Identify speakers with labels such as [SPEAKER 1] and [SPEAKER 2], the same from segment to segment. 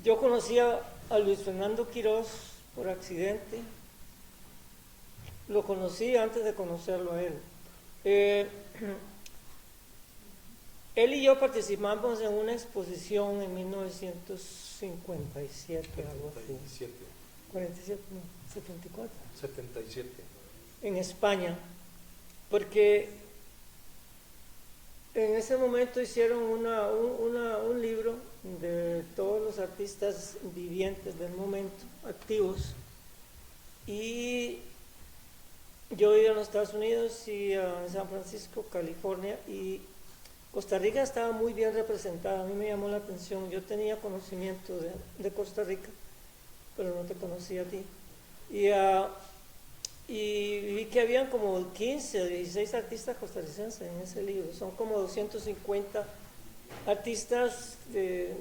[SPEAKER 1] Yo conocía a Luis Fernando Quirós por accidente. Lo conocí antes de conocerlo a él. Eh, Él y yo participamos en una exposición en 1957, algo así. 47, no, 74.
[SPEAKER 2] 77.
[SPEAKER 1] En España, porque en ese momento hicieron un libro de todos los artistas vivientes del momento, activos, y yo vivía en los Estados Unidos y en San Francisco, California, y Costa Rica estaba muy bien representada. A mí me llamó la atención. Yo tenía conocimiento de Costa Rica, pero no te conocía a ti. Y vi que habían como 15 o 16 artistas costarricenses en ese libro. Son como 250 artistas de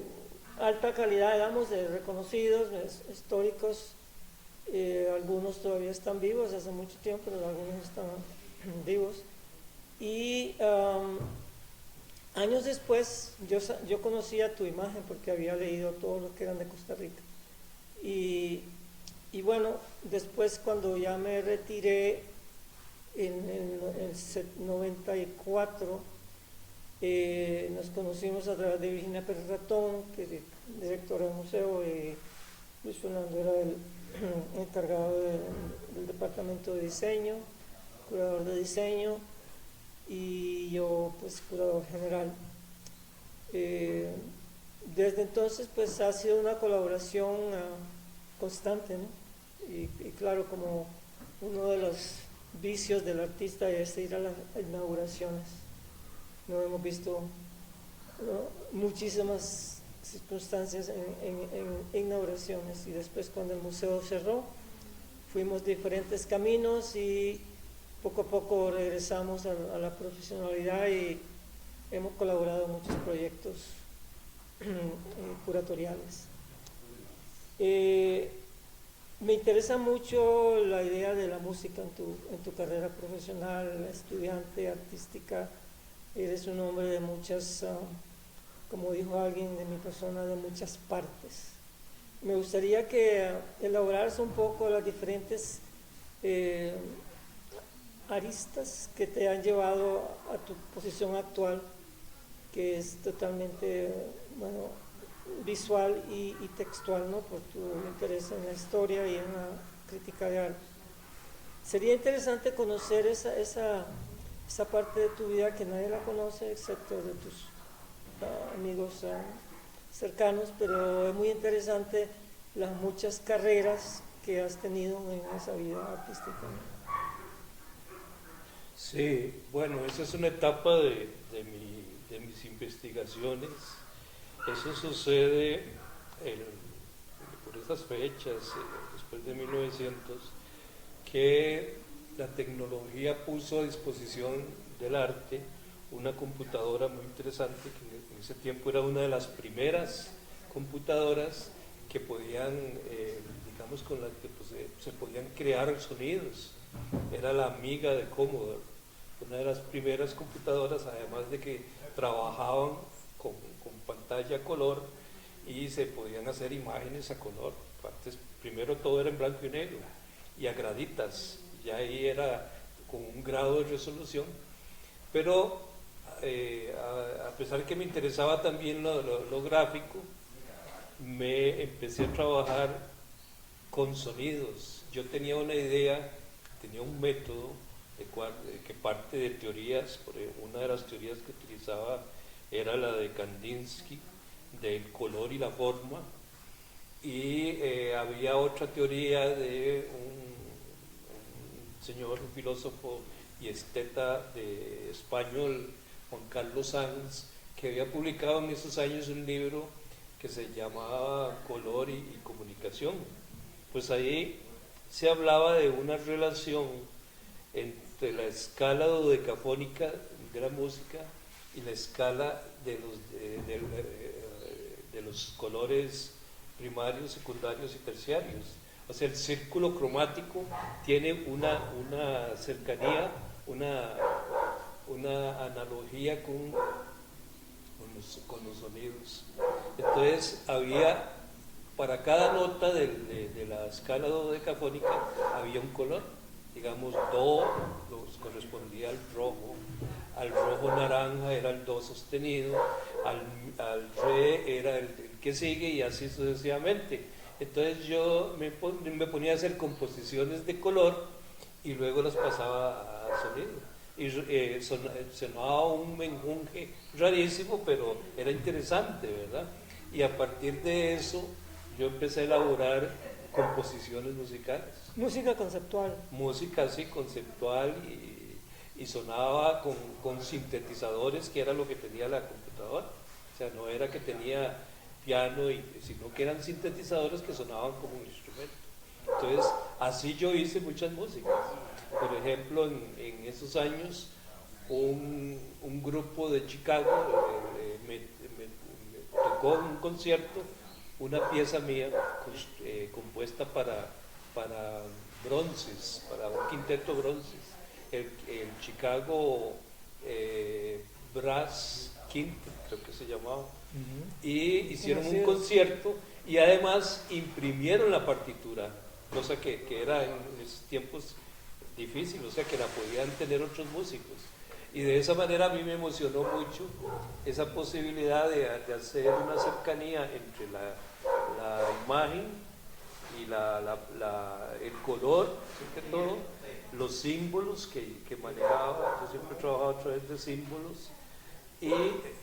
[SPEAKER 1] alta calidad, digamos, de reconocidos, históricos. Algunos todavía están vivos hace mucho tiempo, pero algunos están vivos. Y años después yo conocía tu imagen porque había leído todos los que eran de Costa Rica. Y bueno, después cuando ya me retiré en el 94, nos conocimos a través de Virginia Pérez Ratón, que es directora del museo, y Luis Fernando era el encargado del departamento de diseño, curador de diseño, y yo pues curador general. Desde entonces pues ha sido una colaboración constante, ¿no? Y claro, como uno de los vicios del artista es ir a las inauguraciones. No hemos visto, ¿no?, muchísimas circunstancias en inauguraciones, y después cuando el museo cerró fuimos diferentes caminos y poco a poco regresamos a la profesionalidad y hemos colaborado en muchos proyectos curatoriales. Me interesa mucho la idea de la música en tu carrera profesional, estudiante, artística. Eres un hombre de muchas, como dijo alguien de mi persona, de muchas partes. Me gustaría que elaboraras un poco las diferentes aristas que te han llevado a tu posición actual, que es totalmente, bueno, visual y textual, ¿no?, por tu interés en la historia y en la crítica de arte. Sería interesante conocer esa parte de tu vida que nadie la conoce excepto de tus amigos cercanos, pero es muy interesante las muchas carreras que has tenido en esa vida artística.
[SPEAKER 2] Sí, bueno, esa es una etapa de mis investigaciones. Eso sucede por esas fechas, después de 1900, que la tecnología puso a disposición del arte una computadora muy interesante, que en ese tiempo era una de las primeras computadoras que podían, digamos, con las que pues, se podían crear sonidos. Era la Amiga de Commodore, una de las primeras computadoras, además de que trabajaban con pantalla a color y se podían hacer imágenes a color. Antes, primero todo era en blanco y negro y a graditas, ya ahí era con un grado de resolución, pero a pesar que me interesaba también lo gráfico, me empecé a trabajar con sonidos. Yo tenía una idea, tenía un método que parte de teorías. Una de las teorías que utilizaba era la de Kandinsky, del color y la forma, y había otra teoría de un señor, un filósofo y esteta español, Juan Carlos Sanz, que había publicado en esos años un libro que se llamaba Color y Comunicación. Pues ahí se hablaba de una relación entre la escala dodecafónica de la música y la escala de los colores primarios, secundarios y terciarios. O sea, el círculo cromático tiene una cercanía, una analogía con los sonidos. Entonces había para cada nota de la escala dodecafónica había un color. Digamos, do correspondía al rojo naranja era el do sostenido, al re era el que sigue y así sucesivamente. Entonces yo me ponía a hacer composiciones de color y luego las pasaba a sonido. Y sonaba un menjunje rarísimo, pero era interesante, ¿verdad? Y a partir de eso yo empecé a elaborar composiciones musicales.
[SPEAKER 1] Música conceptual.
[SPEAKER 2] Música así conceptual y sonaba con sintetizadores, que era lo que tenía la computadora. O sea, no era que tenía piano, sino que eran sintetizadores que sonaban como un instrumento. Entonces, así yo hice muchas músicas. Por ejemplo, en esos años, un grupo de Chicago me tocó en un concierto una pieza mía compuesta para bronces, para un quinteto bronces, el Chicago Brass Quintet, creo que se llamaba, y hicieron un concierto y además imprimieron la partitura, cosa que era en esos tiempos difícil, o sea que la podían tener otros músicos. Y de esa manera a mí me emocionó mucho esa posibilidad de hacer una cercanía entre la imagen y el color, sobre todo, los símbolos que manejaba. Yo siempre he trabajado a través de símbolos y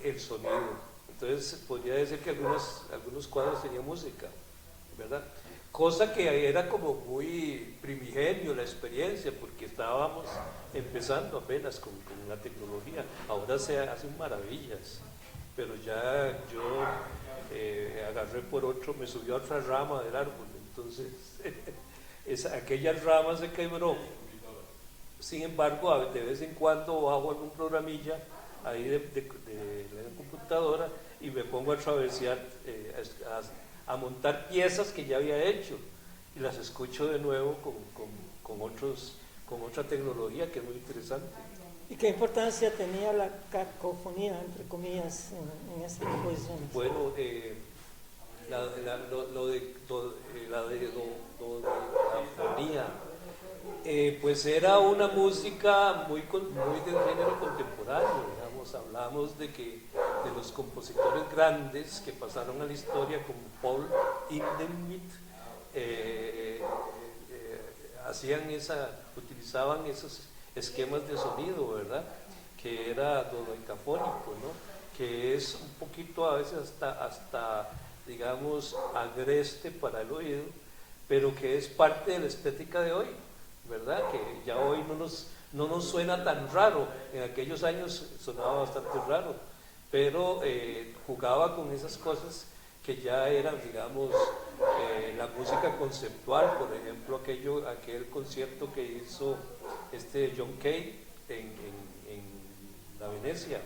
[SPEAKER 2] el sonido. Entonces podría decir que algunos cuadros tenían música, ¿verdad? Cosa que era como muy primigenio la experiencia, porque estábamos empezando apenas con la tecnología. Ahora se hacen maravillas, pero ya yo agarré me subió a otra rama del árbol, entonces aquella rama se quebró. Sin embargo, de vez en cuando bajo algún programilla ahí de la computadora y me pongo a traversear, a montar piezas que ya había hecho y las escucho de nuevo con otra tecnología que es muy interesante.
[SPEAKER 1] ¿Y qué importancia tenía la cacofonía, entre comillas, en este tipo de sones?
[SPEAKER 2] Bueno, la dodecafonía, pues era una música muy del género contemporáneo, digamos. Hablamos de los compositores grandes que pasaron a la historia, como Paul Hindemith, utilizaban esos esquemas de sonido, ¿verdad? Que era dodecafónico, ¿no? Que es un poquito a veces hasta digamos, agreste para el oído, pero que es parte de la estética de hoy, ¿verdad? Que ya hoy no nos suena tan raro. En aquellos años sonaba bastante raro, pero jugaba con esas cosas que ya eran, digamos, la música conceptual. Por ejemplo, aquel concierto que hizo John Cage en la Venecia,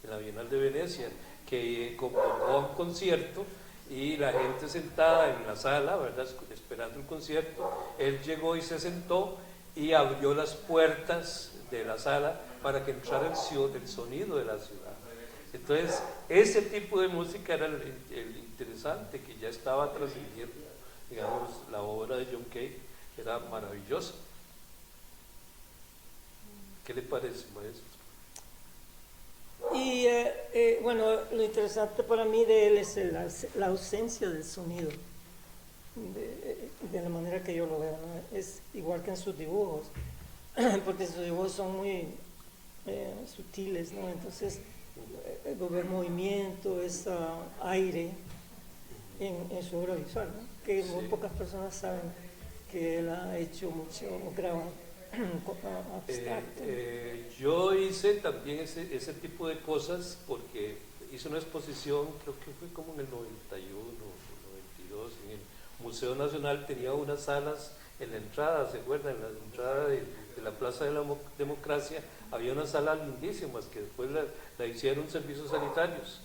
[SPEAKER 2] en la Bienal de Venecia, que convocó un concierto y la gente sentada en la sala, ¿verdad?, esperando el concierto. Él llegó y se sentó y abrió las puertas de la sala para que entrara el sonido de la ciudad. Entonces, ese tipo de música era el interesante, que ya estaba trascendiendo, digamos, la obra de John Cage era maravillosa. ¿Qué le parece, maestro?
[SPEAKER 1] Y bueno, lo interesante para mí de él es la ausencia del sonido, de la manera que yo lo veo, ¿no? Es igual que en sus dibujos, porque sus dibujos son muy sutiles, ¿no? Entonces, ver movimiento, es aire en su obra visual, ¿no? Que sí. Muy pocas personas saben que él ha hecho mucho grabado abstracto.
[SPEAKER 2] Yo hice también ese tipo de cosas porque hice una exposición, creo que fue como en el 91 o 92, en el Museo Nacional. Tenía unas salas en la entrada, ¿se acuerdan? En la entrada de la Plaza de la Democracia había unas salas lindísimas que después la hicieron servicios sanitarios.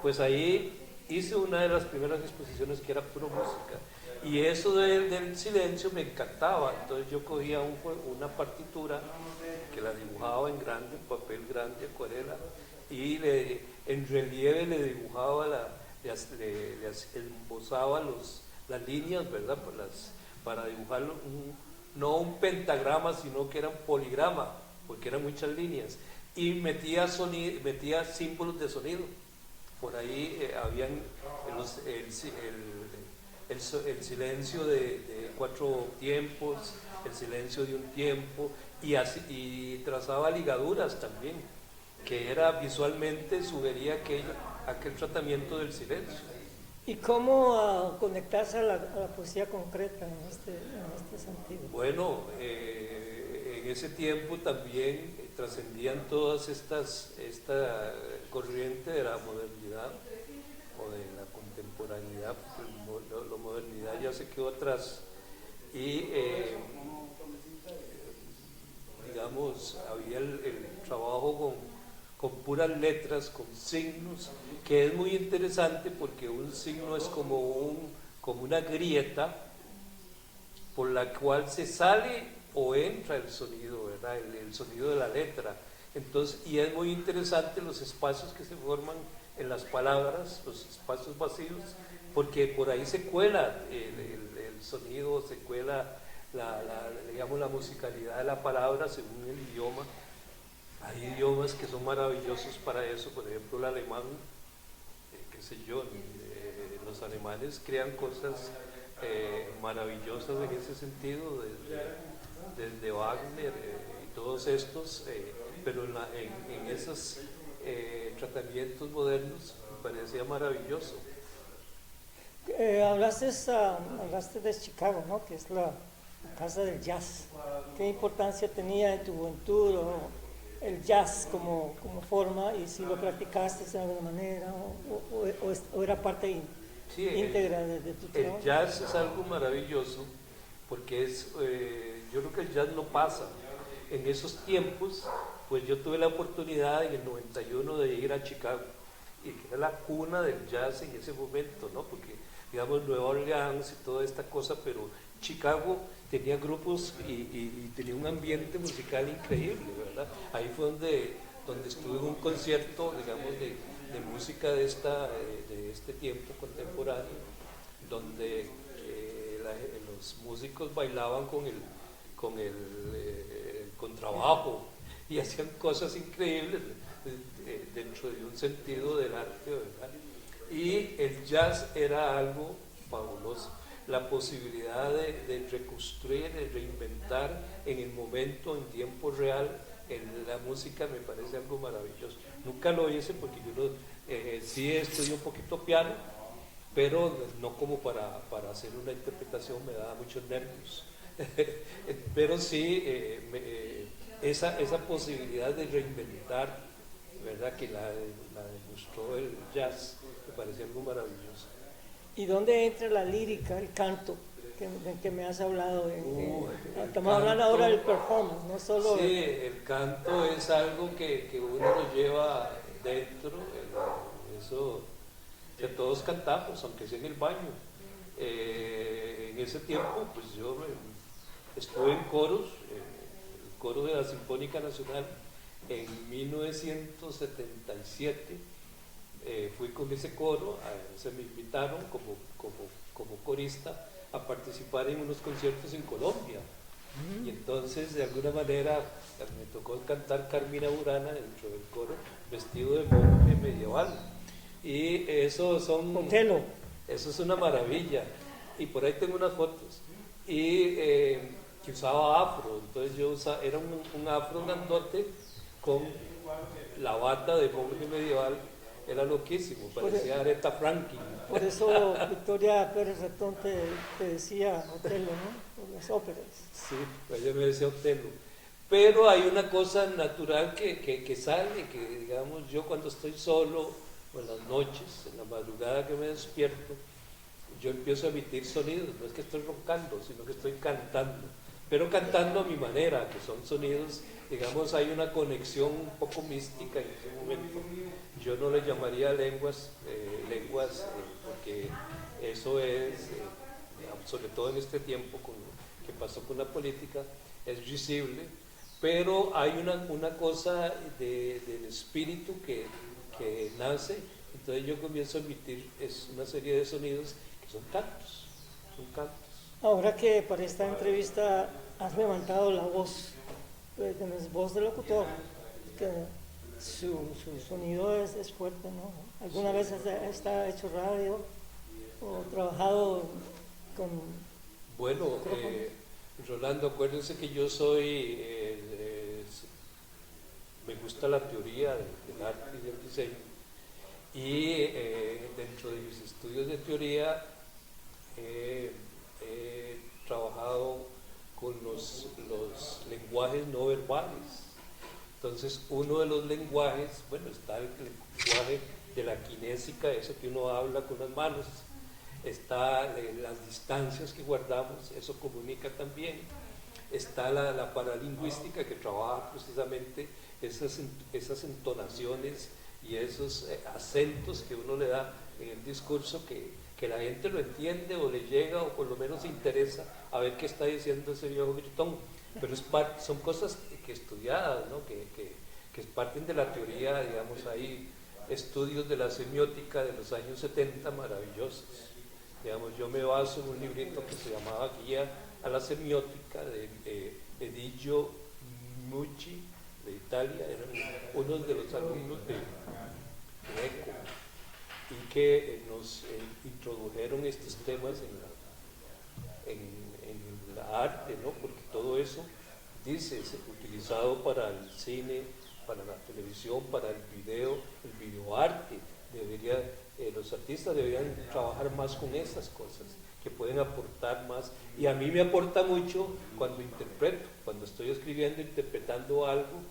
[SPEAKER 2] Pues ahí hice una de las primeras exposiciones que era puro música. Y eso del silencio me encantaba. Entonces yo cogía una partitura que la dibujaba en grande, en papel grande, acuarela, y en relieve le dibujaba esbozaba las líneas, ¿verdad? Para dibujar no un pentagrama, sino que era un poligrama, porque eran muchas líneas, y metía símbolos de sonido. Por ahí habían el silencio de 4 tiempos, el silencio de un tiempo, y trazaba ligaduras también, que era visualmente sugería aquel tratamiento del silencio.
[SPEAKER 1] ¿Y cómo conectarse a la poesía concreta en este sentido?
[SPEAKER 2] Bueno, en ese tiempo también trascendían todas esta corriente de la modernidad o de la contemporaneidad, porque la modernidad ya se quedó atrás, y digamos, había el trabajo con puras letras, con signos, que es muy interesante porque un signo es como una grieta por la cual se sale o entra el sonido, ¿verdad? El sonido de la letra. Entonces, y es muy interesante los espacios que se forman en las palabras, los espacios vacíos, porque por ahí se cuela el sonido, se cuela digamos, la musicalidad de la palabra según el idioma. Hay idiomas que son maravillosos para eso, por ejemplo el alemán, qué sé yo, los alemanes crean cosas maravillosas en ese sentido, desde Wagner y todos estos, pero en esos tratamientos modernos me parecía maravilloso.
[SPEAKER 1] Hablaste de Chicago, ¿no? Que es la casa del jazz. ¿Qué importancia tenía en tu juventud el jazz como forma, y si lo practicaste de alguna manera o era parte íntegra de tu trabajo?
[SPEAKER 2] El jazz es algo maravilloso porque yo creo que el jazz no pasa. En esos tiempos, pues yo tuve la oportunidad en el 91 de ir a Chicago, y que era la cuna del jazz en ese momento, ¿no? Porque, digamos, Nueva Orleans y toda esta cosa, pero Chicago tenía grupos y tenía un ambiente musical increíble, ¿verdad? Ahí fue donde estuve en un concierto, digamos, de música de este tiempo contemporáneo, donde los músicos bailaban con el contrabajo y hacían cosas increíbles dentro de un sentido del arte, ¿verdad? Y el jazz era algo fabuloso. La posibilidad de reconstruir, de reinventar en el momento, en tiempo real, en la música me parece algo maravilloso. Nunca lo hice porque yo sí estudié un poquito piano, pero no como para hacer una interpretación, me daba muchos nervios. Pero sí, esa posibilidad de reinventar, ¿verdad? Que la demostró el jazz, me parece algo maravilloso.
[SPEAKER 1] ¿Y dónde entra la lírica, el canto, que me has hablado? Estamos hablando ahora del performance, no solo...
[SPEAKER 2] Sí, el canto es algo que uno lo lleva dentro, eso que todos cantamos, aunque sea en el baño. En ese tiempo, pues yo estuve en coros, el coro de la Sinfónica Nacional, en 1977. Fui con ese coro, se me invitaron como corista a participar en unos conciertos en Colombia. Y entonces, de alguna manera, me tocó cantar Carmina Burana dentro del coro, vestido de monje medieval. Y eso es una maravilla. Y por ahí tengo unas fotos. Y que usaba afro, entonces era un afro grandote con la bata de monje medieval. Era loquísimo, parecía Aretha Franklin.
[SPEAKER 1] Por eso Victoria Pérez Retón te decía Otelo, ¿no? Por las óperas.
[SPEAKER 2] Sí, ella me decía Otelo. Pero hay una cosa natural que sale, que digamos yo cuando estoy solo, o en las noches, en la madrugada que me despierto, yo empiezo a emitir sonidos, no es que estoy roncando, sino que estoy cantando, pero cantando a mi manera, que son sonidos, digamos, hay una conexión un poco mística en ese momento. Yo no le llamaría lenguas, porque eso es, sobre todo en este tiempo que pasó con la política, es visible, pero hay una cosa del espíritu que nace Entonces yo comienzo a emitir una serie de sonidos que son cantos, son cantos.
[SPEAKER 1] Ahora que para esta entrevista has levantado la voz, tienes voz de locutor, que su sonido es fuerte, ¿no? ¿Alguna vez has hecho radio o trabajado con...
[SPEAKER 2] Bueno, Rolando, acuérdense que yo soy, me gusta la teoría del arte y del diseño, y dentro de mis estudios de teoría he trabajado con los lenguajes no verbales. Entonces, uno de los lenguajes, bueno, está el lenguaje de la kinésica, eso que uno habla con las manos, está las distancias que guardamos, eso comunica también, está la paralingüística que trabaja precisamente esas entonaciones y esos acentos que uno le da en el discurso que la gente lo entiende o le llega o por lo menos interesa a ver qué está diciendo ese viejo gritón, pero son cosas que estudiadas, ¿no? que parten de la teoría, digamos, hay estudios de la semiótica de los años 70 maravillosos. Digamos, yo me baso en un librito que se llamaba Guía a la Semiótica de Edilio Mucci de Italia, eran unos de los alumnos de ECO y que nos introdujeron estos temas en la arte, ¿no? Porque todo eso dice, es utilizado para el cine, para la televisión, para el videoarte. Los artistas deberían trabajar más con esas cosas, que pueden aportar más. Y a mí me aporta mucho cuando interpreto, cuando estoy escribiendo, interpretando algo,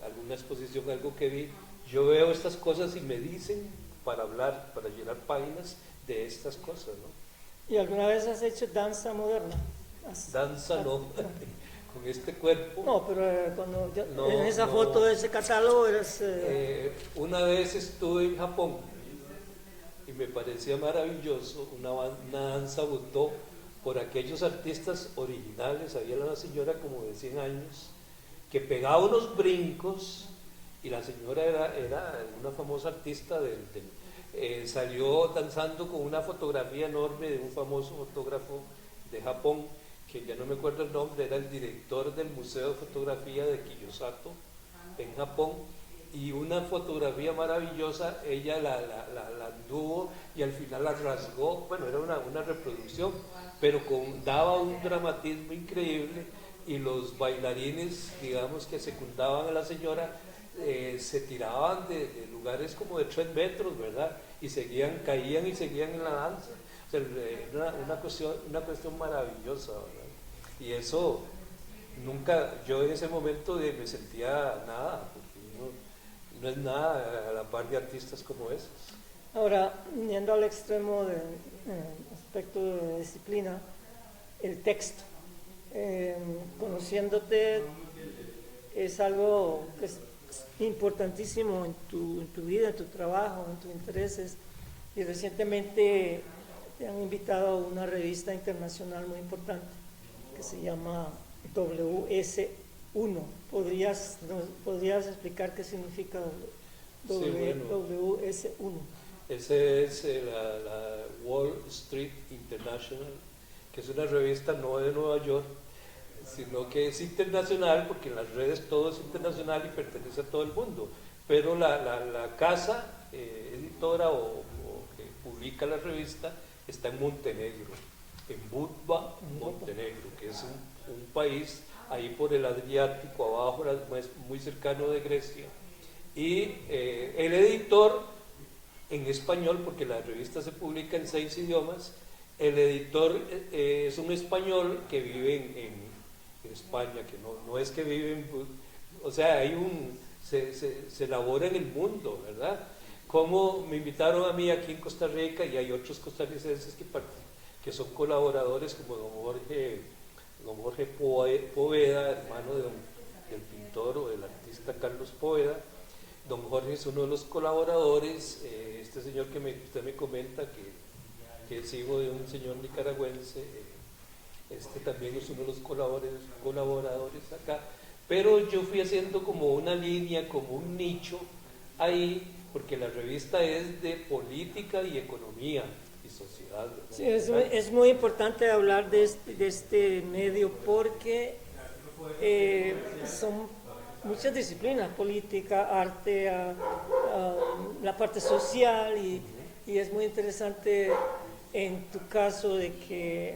[SPEAKER 2] alguna exposición, algo que vi, yo veo estas cosas y me dicen para hablar, para llenar páginas de estas cosas, ¿no?
[SPEAKER 1] ¿Y alguna vez has hecho danza moderna?
[SPEAKER 2] Danza no, con este cuerpo.
[SPEAKER 1] No, pero en esa foto de ese catálogo eres...
[SPEAKER 2] Una vez estuve en Japón y me parecía maravilloso una danza butó por aquellos artistas originales. Había una señora como de 100 años que pegaba unos brincos y la señora era una famosa artista salió danzando con una fotografía enorme de un famoso fotógrafo de Japón, que ya no me acuerdo el nombre, era el director del Museo de Fotografía de Kiyosato en Japón, y una fotografía maravillosa, ella la anduvo y al final la rasgó, bueno, era una reproducción, pero daba un dramatismo increíble, y los bailarines, digamos, que secundaban a la señora, se tiraban de lugares como de 3 metros, ¿verdad? Y caían y seguían en la danza. O sea, una cuestión maravillosa, ¿verdad? Y eso, nunca, yo en ese momento me sentía nada, porque no es nada a la par de artistas como esos.
[SPEAKER 1] Ahora, yendo al extremo del aspecto de disciplina, el texto. Conociéndote es algo que es importantísimo en tu vida, en tu trabajo, en tus intereses, y recientemente te han invitado a una revista internacional muy importante que se llama WS1. ¿Podrías explicar qué significa WS1?
[SPEAKER 2] Ese es la Wall Street International, que es una revista no de Nueva York, sino que es internacional, porque en las redes todo es internacional y pertenece a todo el mundo, pero la casa editora o que publica la revista está en Montenegro, en Budva, Montenegro, que es un país ahí por el Adriático, abajo, muy cercano de Grecia, y el editor en español, porque la revista se publica en 6 idiomas, el editor es un español que vive en España, que no es que vive o sea, se elabora en el mundo, ¿verdad? Como me invitaron a mí aquí en Costa Rica, y hay otros costarricenses que son colaboradores, como don Jorge Poveda, hermano del pintor o del artista Carlos Poveda. Don Jorge es uno de los colaboradores, este señor que usted me comenta, que es hijo de un señor nicaragüense, también es uno de los colaboradores acá, pero yo fui haciendo como una línea, como un nicho ahí, porque la revista es de política y economía y sociedad, ¿verdad?
[SPEAKER 1] Sí, es muy importante hablar de este medio porque son muchas disciplinas, política, arte, la parte social y es muy interesante en tu caso de que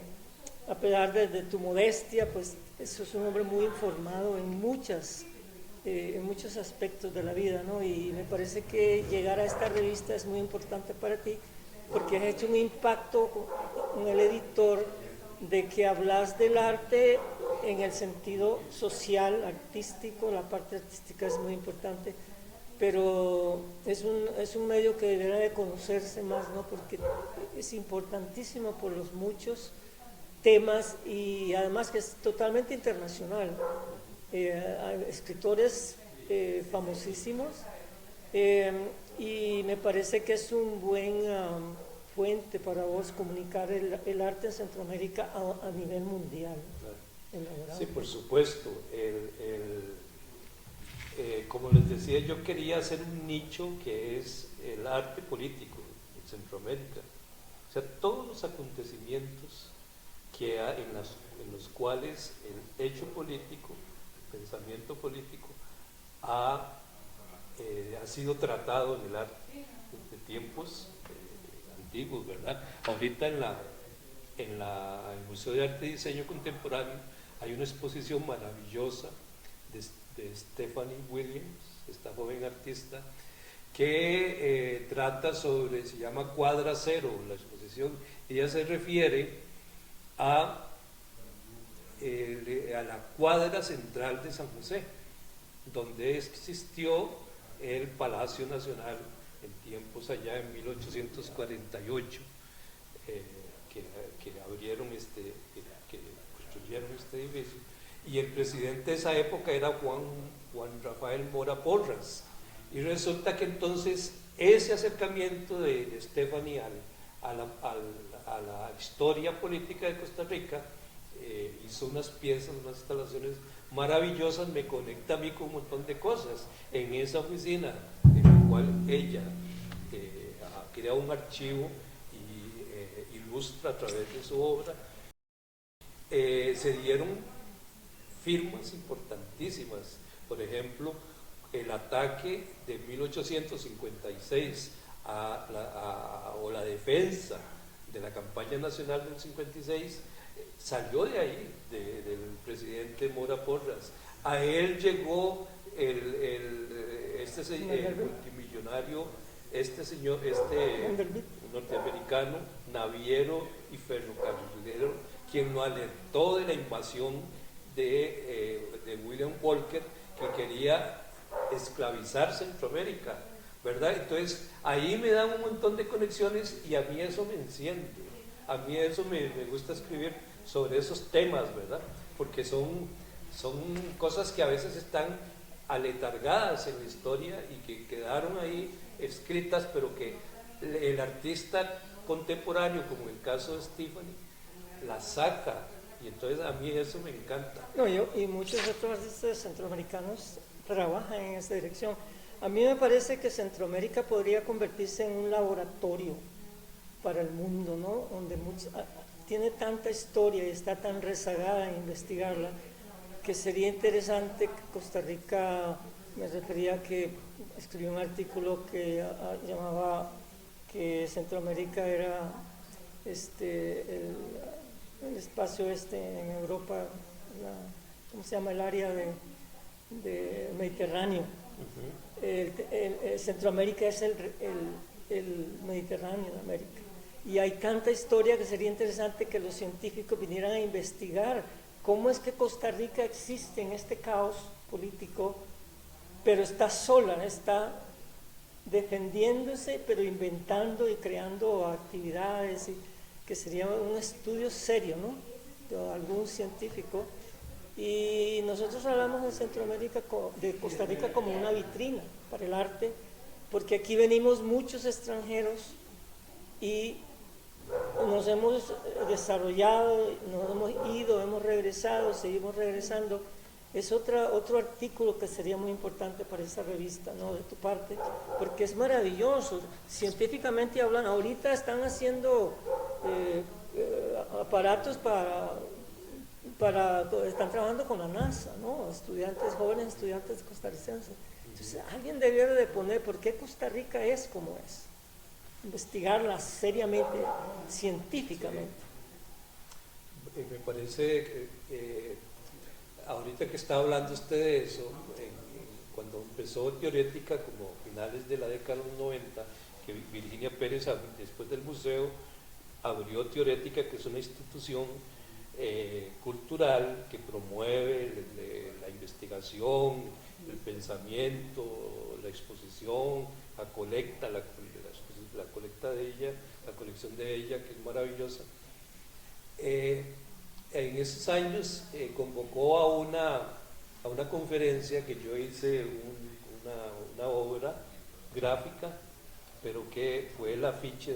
[SPEAKER 1] a pesar de tu modestia, pues sos un hombre muy informado en muchos aspectos de la vida, ¿no? Y me parece que llegar a esta revista es muy importante para ti porque has hecho un impacto con el editor de que hablas del arte en el sentido social, artístico. La parte artística es muy importante, pero es un medio que debería de conocerse más, ¿no? Porque es importantísimo por los muchos temas y además que es totalmente internacional. Hay escritores famosísimos y me parece que es un buen fuente para vos comunicar el arte en Centroamérica a nivel mundial.
[SPEAKER 2] Sí, por supuesto. Como les decía, yo quería hacer un nicho que es el arte político en Centroamérica. O sea, todos los acontecimientos que hay en los cuales el hecho político, el pensamiento político, ha sido tratado en el arte desde tiempos antiguos, ¿verdad? Ahorita en el Museo de Arte y Diseño Contemporáneo hay una exposición maravillosa de Stephanie Williams, esta joven artista, que trata se llama Cuadra Cero, la exposición. Ella se refiere a la cuadra central de San José, donde existió el Palacio Nacional en tiempos allá en 1848, que construyeron este edificio, y el presidente de esa época era Juan Rafael Mora Porras, y resulta que entonces ese acercamiento de Stephanie a la historia política de Costa Rica hizo unas piezas, unas instalaciones maravillosas, me conecta a mí con un montón de cosas en esa oficina en la cual ella crea un archivo y ilustra a través de su obra. Se dieron firmas importantísimas, por ejemplo, el ataque de 1856 o la defensa de la campaña nacional del 56 salió de ahí, del presidente Mora Porras. A él llegó el multimillonario, norteamericano, naviero y ferrocarrilero, quien lo alertó de la invasión de William Walker, que quería esclavizar Centroamérica, ¿verdad? Entonces ahí me dan un montón de conexiones y a mí eso me enciende, a mí eso me gusta escribir sobre esos temas, ¿verdad? Porque son cosas que a veces están aletargadas en la historia y que quedaron ahí escritas, pero que el artista contemporáneo, como el caso de Stephanie, la saca, y entonces a mí eso me encanta.
[SPEAKER 1] No, y muchos otros artistas centroamericanos trabajan en esa dirección. A mí me parece que Centroamérica podría convertirse en un laboratorio para el mundo, ¿no? Donde tiene tanta historia y está tan rezagada en investigarla, que sería interesante que Costa Rica, me refería a que escribió un artículo que llamaba que Centroamérica era el espacio en Europa, ¿cómo se llama? El área de Mediterráneo. Centroamérica es el Mediterráneo de América. Y hay tanta historia que sería interesante que los científicos vinieran a investigar cómo es que Costa Rica existe en este caos político, pero está sola, está defendiéndose, pero inventando y creando actividades, que sería un estudio serio, ¿no? De algún científico. Y nosotros hablamos de Centroamérica, de Costa Rica, como una vitrina para el arte, porque aquí venimos muchos extranjeros y nos hemos desarrollado, nos hemos ido, hemos regresado, seguimos regresando, es otro artículo que sería muy importante para esa revista, ¿no? De tu parte, porque es maravilloso. Científicamente hablan, ahorita están haciendo aparatos están trabajando con la NASA, ¿no? Jóvenes estudiantes costarricenses. Entonces, alguien debiera de poner por qué Costa Rica es como es. Investigarla seriamente, científicamente.
[SPEAKER 2] Me parece ahorita que está hablando usted de eso, cuando empezó Teorética, como finales de la década de los 90, que Virginia Pérez, después del museo, abrió Teorética, que es una institución cultural que promueve la investigación, el pensamiento, la exposición, la colecta, la colecta de ella, la colección de ella, que es maravillosa. En esos años convocó a una conferencia que yo hice una obra gráfica, pero que fue el afiche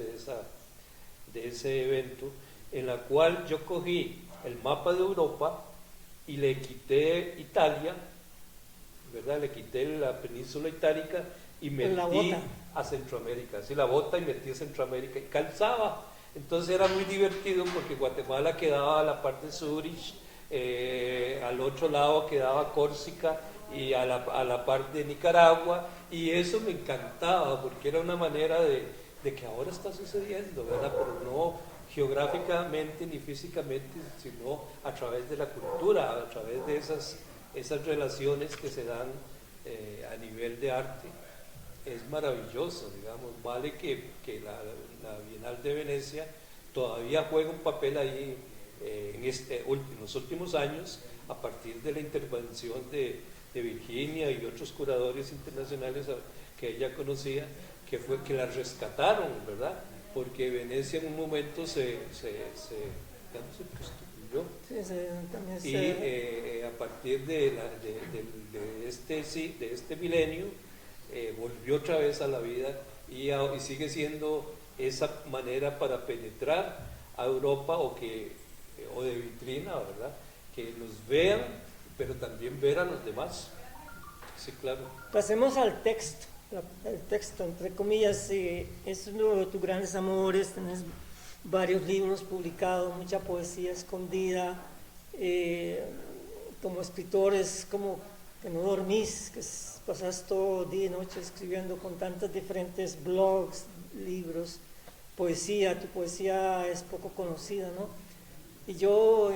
[SPEAKER 2] de ese evento, en la cual yo cogí el mapa de Europa y le quité Italia, ¿verdad? Le quité la península itálica y metí a Centroamérica, así la bota, y metí a Centroamérica y calzaba. Entonces era muy divertido porque Guatemala quedaba a la parte Zurich, al otro lado quedaba Córcega y a la parte de Nicaragua, y eso me encantaba porque era una manera de que ahora está sucediendo, ¿verdad? Pero no geográficamente ni físicamente, sino a través de la cultura, a través de esas relaciones que se dan a nivel de arte. Es maravilloso, digamos. Vale que la Bienal de Venecia todavía juega un papel ahí en los últimos años, a partir de la intervención de Virginia y otros curadores internacionales que ella conocía, que la rescataron, ¿verdad? Porque Venecia en un momento se prostituyó.
[SPEAKER 1] Sí,
[SPEAKER 2] y a partir de este milenio volvió otra vez a la vida y sigue siendo esa manera para penetrar a Europa o de vitrina, ¿verdad? Que nos vean, pero también ver a los demás. Sí, claro.
[SPEAKER 1] Pasemos al texto. El texto, entre comillas, es uno de tus grandes amores. Tenés varios libros publicados, mucha poesía escondida. Como escritor es como que no dormís, que pasás todo día y noche escribiendo, con tantos diferentes blogs, libros, poesía. Tu poesía es poco conocida, ¿no? Y yo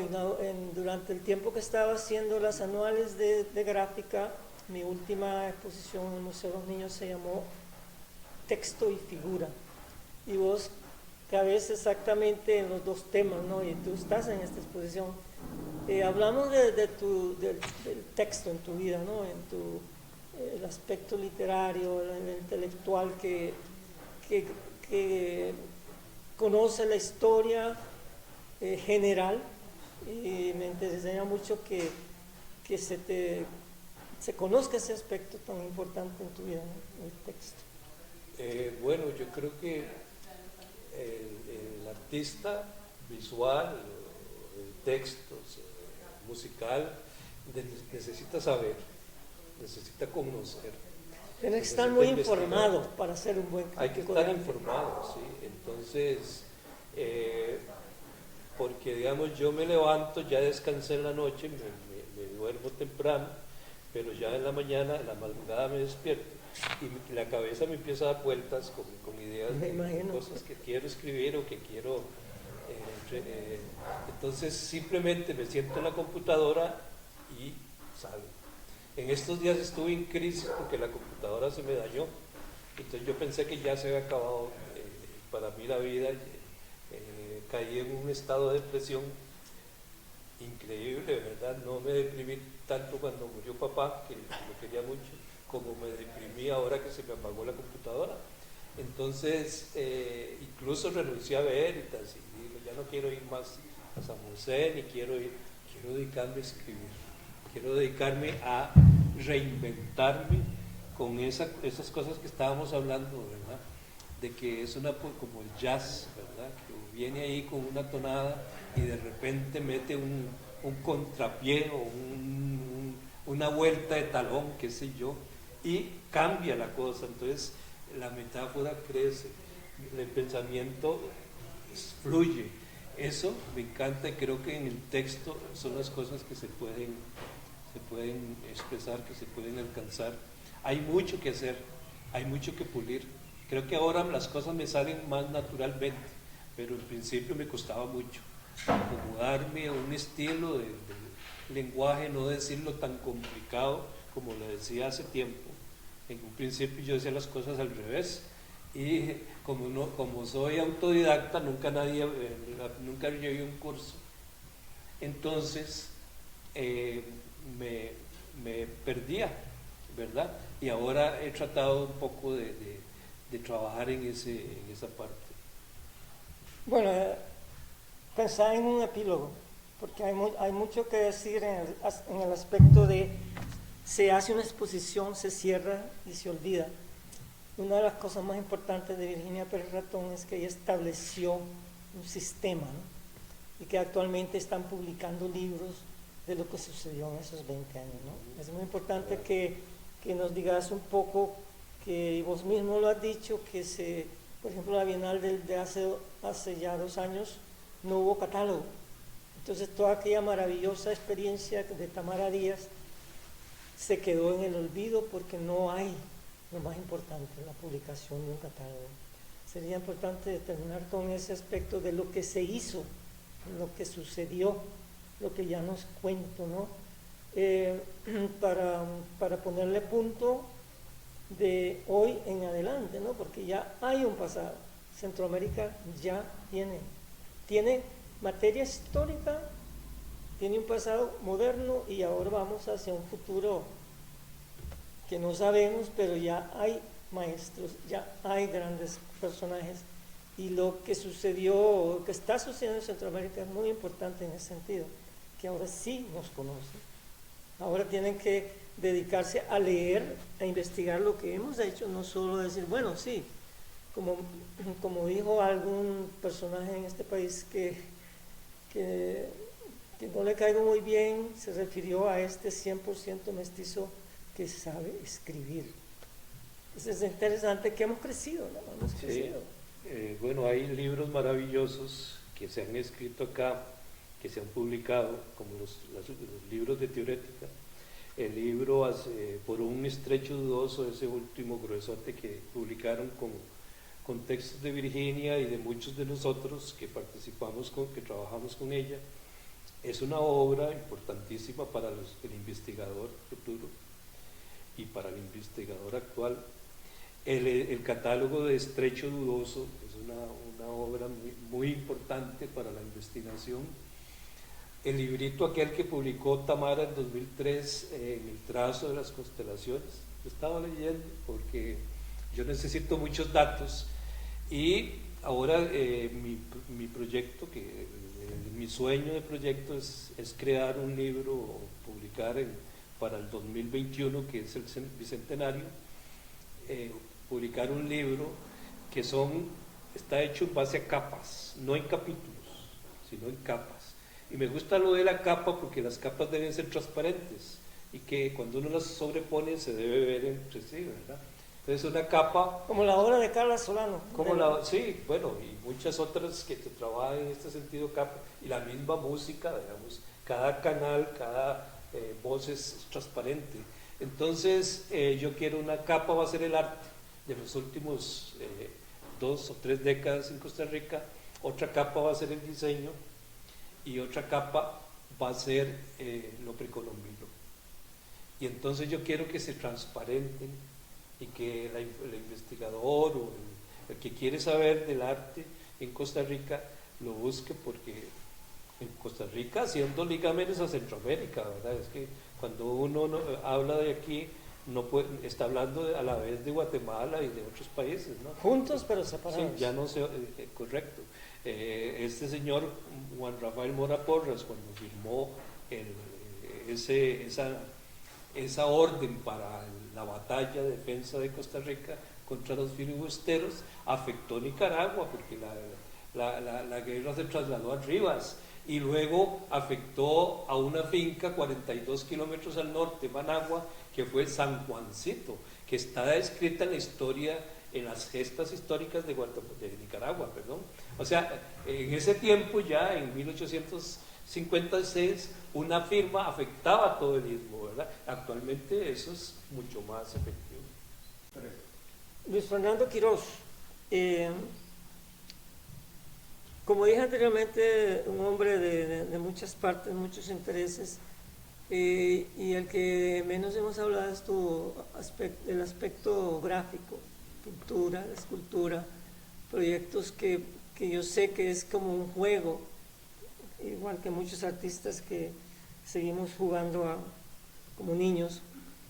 [SPEAKER 1] durante el tiempo que estaba haciendo las anuales de gráfica, mi última exposición en el Museo de los Niños se llamó Texto y Figura, y vos cabés exactamente en los dos temas, ¿no? Y tú estás en esta exposición. Hablamos del texto en tu vida, ¿no? El aspecto literario, el intelectual que conoce la historia general, y me interesaría mucho que se conozca ese aspecto tan importante en tu vida, ¿no? El texto.
[SPEAKER 2] Bueno, yo creo que el artista visual, el texto musical, necesita saber, necesita conocer.
[SPEAKER 1] Tienes que estar muy informado para ser un buen crítico.
[SPEAKER 2] Hay que estar informado, sí. Entonces, porque digamos, yo me levanto, ya descansé en la noche, me duermo temprano, pero ya en la mañana, en la madrugada me despierto y la cabeza me empieza a dar vueltas con ideas de cosas que quiero escribir o que quiero entonces simplemente me siento en la computadora y sale. En estos días estuve en crisis porque la computadora se me dañó, entonces yo pensé que ya se había acabado para mí la vida. Caí en un estado de depresión increíble, ¿verdad? No me deprimí tanto cuando murió papá, que lo quería mucho, como me deprimí ahora que se me apagó la computadora. Entonces, incluso renuncié a Veritas y digo, ya no quiero ir más a San José, ni quiero dedicarme a escribir, quiero dedicarme a reinventarme con esas cosas que estábamos hablando, ¿verdad? De que es como el jazz, ¿verdad? Que viene ahí con una tonada y de repente mete un contrapié o una vuelta de talón, qué sé yo, y cambia la cosa. Entonces la metáfora crece, el pensamiento fluye. Eso me encanta y creo que en el texto son las cosas que se pueden expresar, que se pueden alcanzar. Hay mucho que hacer, hay mucho que pulir. Creo que ahora las cosas me salen más naturalmente, pero al principio me costaba mucho acomodarme a un estilo de lenguaje, no decirlo tan complicado como lo decía hace tiempo. En un principio yo decía las cosas al revés, y como soy autodidacta, nunca llevé un curso, entonces me perdía, ¿verdad? Y ahora he tratado un poco de trabajar en esa parte.
[SPEAKER 1] Bueno, pensar en un epílogo, porque hay mucho que decir en el aspecto de se hace una exposición, se cierra y se olvida. Una de las cosas más importantes de Virginia Pérez Ratón es que ella estableció un sistema, ¿no? Y que actualmente están publicando libros de lo que sucedió en esos 20 años, ¿no? Es muy importante que nos digas un poco, que vos mismo lo has dicho, que por ejemplo, la Bienal de hace ya 2 años no hubo catálogo. Entonces toda aquella maravillosa experiencia de Tamara Díaz se quedó en el olvido porque no hay lo más importante, la publicación de un catálogo. Sería importante terminar con ese aspecto de lo que se hizo, lo que sucedió, lo que ya nos cuento, ¿no? Para ponerle punto de hoy en adelante, ¿no? Porque ya hay un pasado. Centroamérica ya tiene materia histórica, tiene un pasado moderno y ahora vamos hacia un futuro que no sabemos, pero ya hay maestros, ya hay grandes personajes, y lo que sucedió, lo que está sucediendo en Centroamérica es muy importante en ese sentido, que ahora sí nos conocen, ahora tienen que dedicarse a leer, a investigar lo que hemos hecho, no solo decir, bueno, sí, como dijo algún personaje en este país que no le caigo muy bien, se refirió a este 100% mestizo que sabe escribir. Entonces es interesante que hemos crecido, ¿no? Hemos crecido.
[SPEAKER 2] Bueno, hay libros maravillosos que se han escrito acá, que se han publicado, como los libros de teorética. El libro Por un estrecho dudoso, ese último gruesote que publicaron con textos de Virginia y de muchos de nosotros que participamos, que trabajamos con ella, es una obra importantísima para el investigador futuro y para el investigador actual. El catálogo de Estrecho Dudoso es una obra muy importante para la investigación. El librito aquel que publicó Tamara en 2003, en el trazo de las constelaciones, estaba leyendo porque yo necesito muchos datos, y ahora mi proyecto, mi sueño de proyecto es crear un libro o publicar para el 2021, que es el bicentenario, publicar un libro que está hecho en base a capas, no en capítulos, sino en capas. Y me gusta lo de la capa porque las capas deben ser transparentes y que cuando uno las sobrepone se debe ver entre sí, ¿verdad? Entonces una capa...
[SPEAKER 1] Como la obra de Carla Solano.
[SPEAKER 2] Sí, bueno, y muchas otras que trabajan en este sentido, capa, y la misma música, digamos, cada canal, cada voz es transparente. Entonces yo quiero una capa, va a ser el arte de los últimos 2 o 3 décadas en Costa Rica, otra capa va a ser el diseño y otra capa va a ser lo precolombino. Y entonces yo quiero que se transparenten y que el investigador o el que quiere saber del arte en Costa Rica lo busque, porque en Costa Rica haciendo ligámenes a Centroamérica, ¿verdad? Es que cuando uno habla de aquí, está hablando a la vez de Guatemala y de otros países, ¿no?
[SPEAKER 1] Juntos pero separados. Sí,
[SPEAKER 2] ya no sé, correcto. Este señor Juan Rafael Mora Porras, cuando firmó esa orden para la batalla de defensa de Costa Rica contra los filibusteros, afectó Nicaragua, porque la guerra se trasladó a Rivas, y luego afectó a una finca 42 kilómetros al norte, Managua, que fue San Juancito, que está descrita en la historia, en las gestas históricas de Nicaragua, perdón. O sea, en ese tiempo ya, en 1856, una firma afectaba todo el istmo, ¿verdad? Actualmente eso es mucho más efectivo.
[SPEAKER 1] Luis Fernando Quiroz, como dije anteriormente, un hombre de muchas partes, muchos intereses, y el que menos hemos hablado es el aspecto gráfico, pintura, escultura, proyectos que yo sé que es como un juego, igual que muchos artistas que seguimos jugando como niños.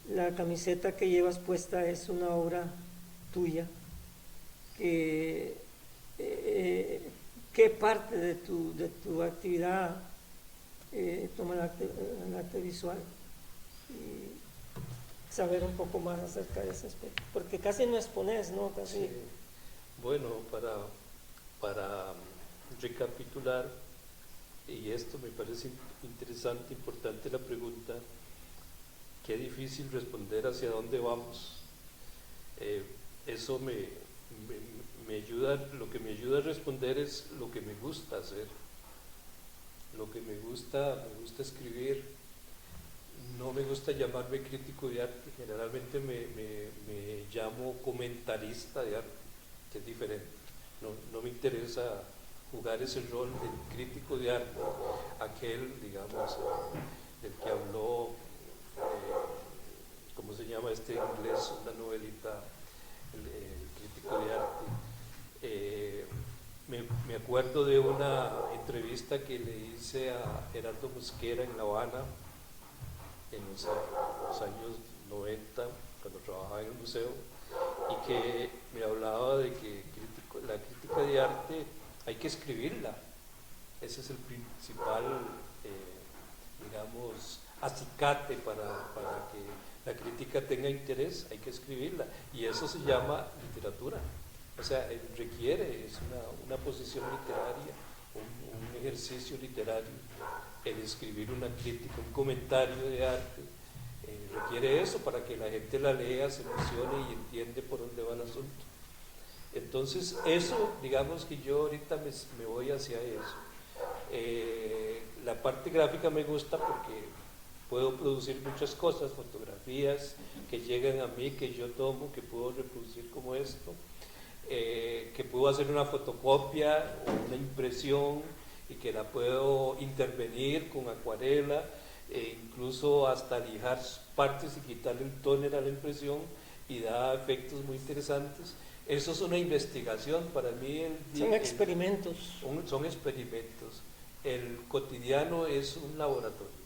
[SPEAKER 1] La camiseta que llevas puesta es una obra tuya. ¿Qué parte de tu actividad toma el arte visual? Y saber un poco más acerca de ese aspecto, porque casi no expones, ¿no? Casi.
[SPEAKER 2] Sí. Bueno, para recapitular, y esto me parece interesante, importante la pregunta, qué difícil responder hacia dónde vamos. Eso me ayuda, lo que me ayuda a responder es lo que me gusta hacer, lo que me gusta escribir. No me gusta llamarme crítico de arte, generalmente me llamo comentarista de arte, que es diferente. No me interesa jugar ese rol de crítico de arte, aquel, digamos, del que habló, ¿cómo se llama este inglés? Una novelita, el crítico de arte. Me acuerdo de una entrevista que le hice a Gerardo Mosquera en La Habana, en los años 90, cuando trabajaba en el museo, y que me hablaba de que la crítica de arte hay que escribirla. Ese es el principal, digamos, acicate para que la crítica tenga interés, hay que escribirla. Y eso se llama literatura. O sea, requiere, es una posición literaria, un ejercicio literario. El escribir una crítica, un comentario de arte, requiere eso para que la gente la lea, se emocione y entiende por dónde va el asunto. Entonces, eso, digamos que yo ahorita me voy hacia eso. La parte gráfica me gusta porque puedo producir muchas cosas, fotografías que llegan a mí, que yo tomo, que puedo reproducir como esto, que puedo hacer una fotocopia o una impresión y que la puedo intervenir con acuarela, incluso hasta lijar partes y quitarle el tóner a la impresión y da efectos muy interesantes. Eso es una investigación para mí.
[SPEAKER 1] Son experimentos.
[SPEAKER 2] Son experimentos. El cotidiano es un laboratorio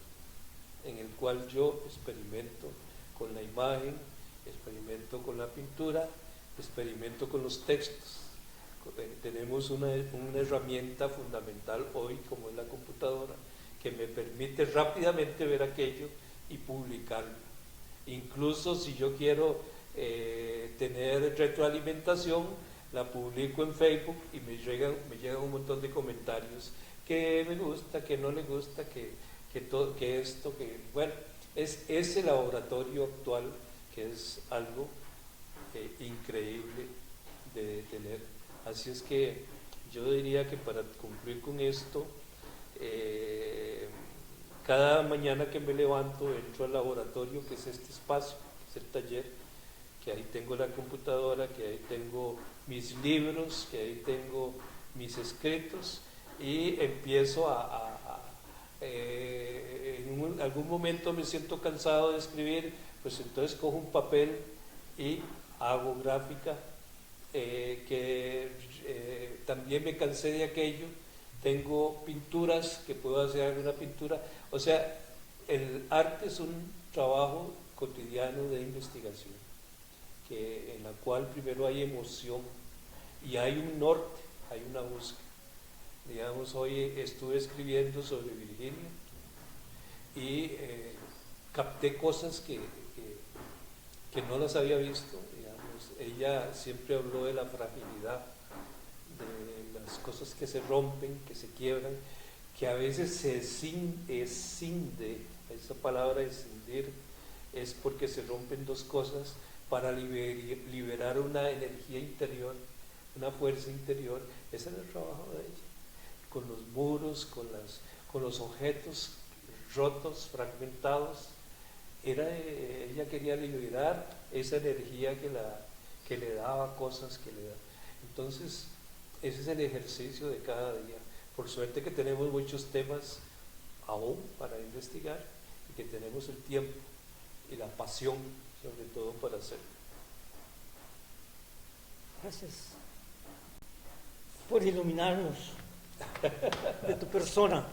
[SPEAKER 2] en el cual yo experimento con la imagen, experimento con la pintura, experimento con los textos. Tenemos una herramienta fundamental hoy, como es la computadora, que me permite rápidamente ver aquello y publicarlo. Incluso si yo quiero tener retroalimentación, la publico en Facebook y me llegan un montón de comentarios que me gusta, que no le gusta, que esto, que bueno, es ese laboratorio actual que es algo increíble de tener. Así es que yo diría que para concluir con esto, cada mañana que me levanto entro al laboratorio, que es este espacio, que es el taller, que ahí tengo la computadora, que ahí tengo mis libros, que ahí tengo mis escritos, y empiezo en algún momento me siento cansado de escribir, pues entonces cojo un papel y hago gráfica, también me cansé de aquello, tengo pinturas que puedo hacer alguna pintura. O sea, el arte es un trabajo cotidiano de investigación, en la cual primero hay emoción y hay un norte, hay una búsqueda. Digamos, hoy estuve escribiendo sobre Virginia y capté cosas que no las había visto. Digamos, ella siempre habló de la fragilidad, de las cosas que se rompen, que se quiebran, que a veces se escinde, esa palabra escindir es porque se rompen dos cosas para liberar una energía interior, una fuerza interior. Ese era el trabajo de ella, con los muros, con los objetos rotos, fragmentados. Ella quería liberar esa energía que le daba cosas que le da. Entonces, ese es el ejercicio de cada día. Por suerte que tenemos muchos temas aún para investigar y que tenemos el tiempo y la pasión, sobre todo, para hacerlo.
[SPEAKER 1] Gracias por iluminarnos de tu persona.